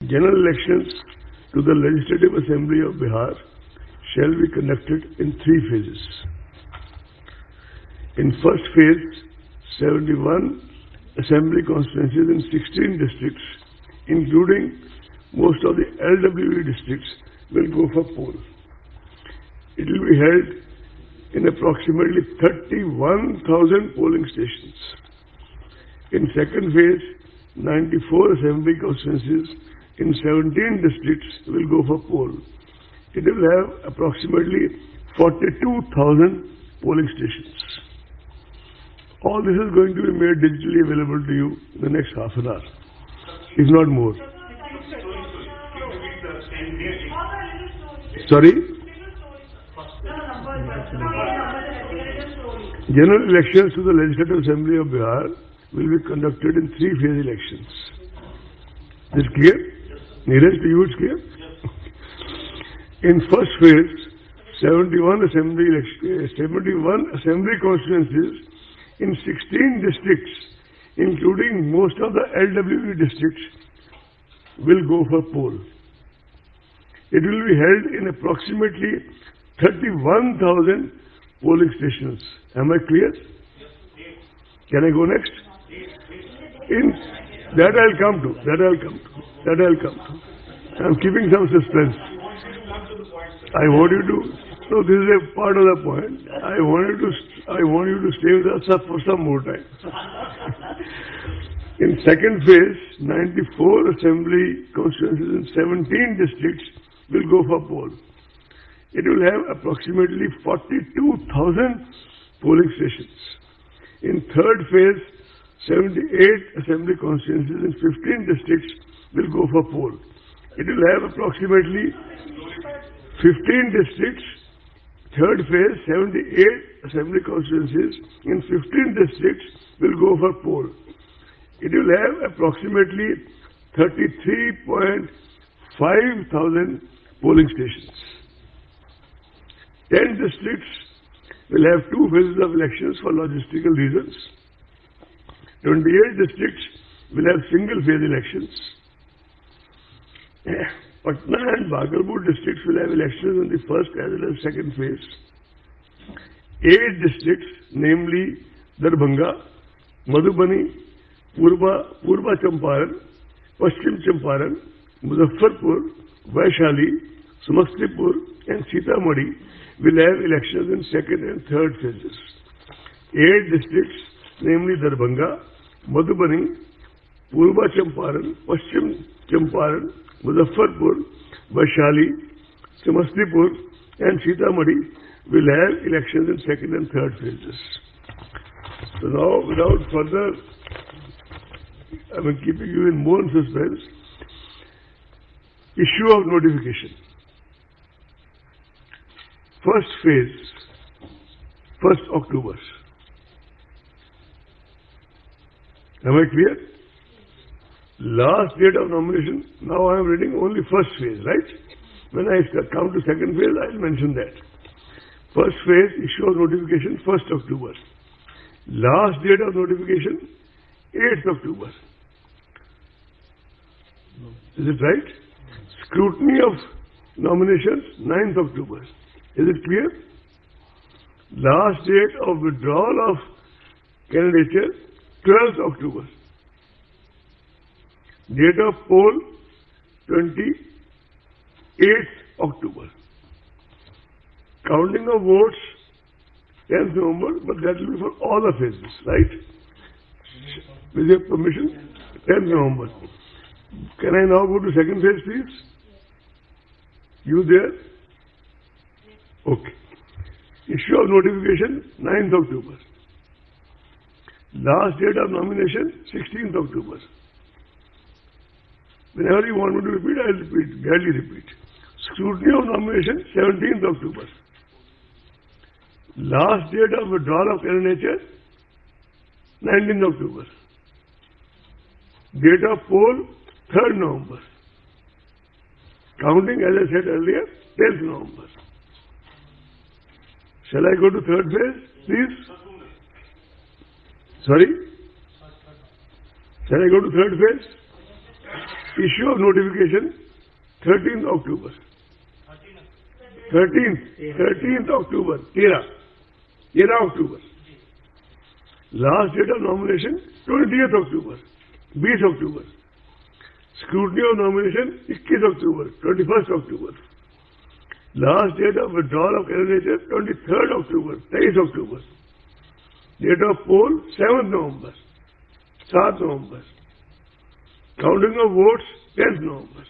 General elections to the Legislative Assembly of Bihar shall be conducted in 3 phases. In first phase, 71 assembly constituencies in 16 districts, including most of the LWE districts, will go for poll. It will be held in approximately 31,000 polling stations. In second phase, 94 assembly constituencies in 17 districts will go for poll. It will have approximately 42,000 polling stations. All this is going to be made digitally available to you in the next half an hour, if not more. Sorry? General elections to the Legislative Assembly of Bihar will be conducted in 3-phase elections. Is it clear? Neeraj, to you it's clear? In first phase, 71 assembly constituencies in 16 districts, including most of the LWE districts, will go for poll. It will be held in approximately 31,000 polling stations. Am I clear? Can I go next? That I'll come to. I'm keeping some suspense. I want you to. No, this is a part of the point. I want you to stay with us for some more time. In second phase, 94 assembly constituencies in 17 districts will go for poll. It will have approximately 42,000 polling stations. In third phase, 78 assembly constituencies in 15 districts will go for poll. It will have approximately 15 districts. Third phase, 78 assembly constituencies in 15 districts will go for poll. It will have approximately 33.5 thousand polling stations. 10 districts will have 2 phases of elections for logistical reasons. 28 districts will have single-phase elections. Patna and Bhagalpur districts will have elections in the first as well as second phase. 8 districts, namely Darbhanga, Madhubani, Purba Champaran, Paschim Champaran, Muzaffarpur, Vaishali, Samastipur and Sitamarhi will have elections in second and third phases. 8 districts, namely Darbhanga, Madhubani, Purba Champaran, Paschim Champaran, Muzaffarpur, Vaishali, Samastipur and Sitamarhi will have elections in second and third phases. So now, without further, keeping you in more suspense, issue of notification. First phase, 1st October. Am I clear? Last date of nomination, now I am reading only first phase, right? When I come to second phase, I will mention that. First phase, issue of notification, 1st October. Last date of notification, 8th October. Is it right? Scrutiny of nominations, 9th October. Is it clear? Last date of withdrawal of candidature, 12th October. Date of poll, 28th October. Counting of votes, 10th November, but that will be for all the phases, right? With your permission, 10th November. Can I now go to second phase, please? You there? Okay. Issue of notification, 9th October. Last date of nomination, 16th October. Whenever you want me to repeat, I will repeat, gladly repeat. Scrutiny of nomination, 17th October. Last date of withdrawal of candidature, 19th October. Date of poll, 3rd November. Counting, as I said earlier, 10th November. Shall I go to third phase, please? Sorry? Shall I go to third phase? Issue of notification 13th October. 13th October. 13 October. Last date of nomination 20th October. 20 October. Scrutiny of nomination 21 October. 21st October. Last date of withdrawal of candidature 23rd October. 23 October. Date of poll 7th November. 7th November. Counting of votes 10th November.